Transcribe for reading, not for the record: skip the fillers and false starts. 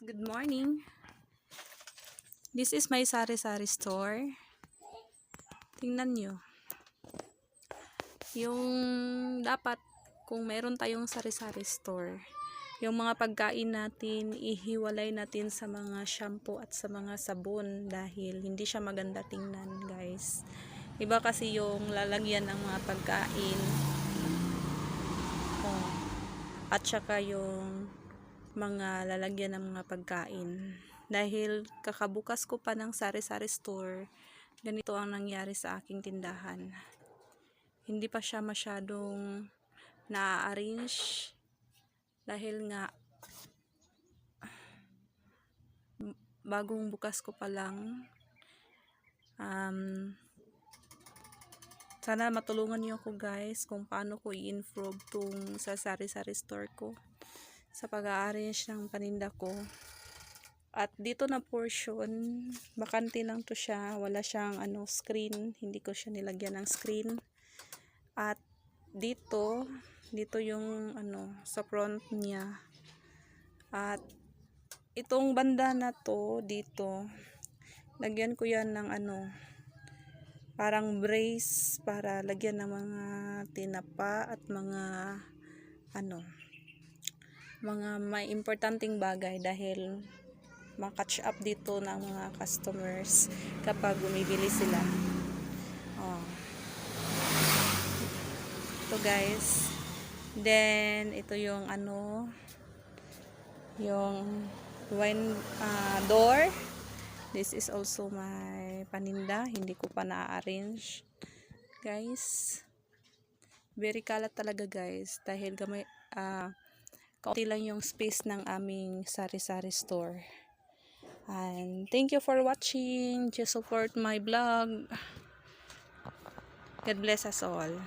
Good morning. This is my sari-sari store. Tingnan nyo. Yung dapat kung meron tayong sari-sari store, yung mga pagkain natin, ihiwalay natin sa mga shampoo at sa mga sabon dahil hindi siya maganda tingnan, guys. Iba kasi yung lalagyan ng mga pagkain. At saka yung mga lalagyan ng mga pagkain. Dahil kakabukas ko pa ng sari-sari store, ganito ang nangyari sa aking tindahan. Hindi pa siya masyadong na-arrange dahil nga bagong bukas ko pa lang. Sana matulungan niyo ako, guys, kung paano ko i-improve tong sa sari-sari store ko sa pag-a-arrange ng paninda ko. At dito na portion, bakante lang to siya, wala siyang screen, hindi ko siya nilagyan ng screen. At dito yung sa front niya. At itong banda na to dito, lagyan ko yan ng parang brace para lagyan ng mga tinapa at mga mga may importanteng bagay dahil ma-catch up dito ng mga customers kapag bumibili sila. Ito, guys. Then ito yung yung wine door. This is also my paninda, hindi ko pa na-arrange, guys. Very kalat talaga, guys, dahil gamay kaunti lang yung space ng aming sari-sari store. And thank you for watching. Just support my vlog. God bless us all.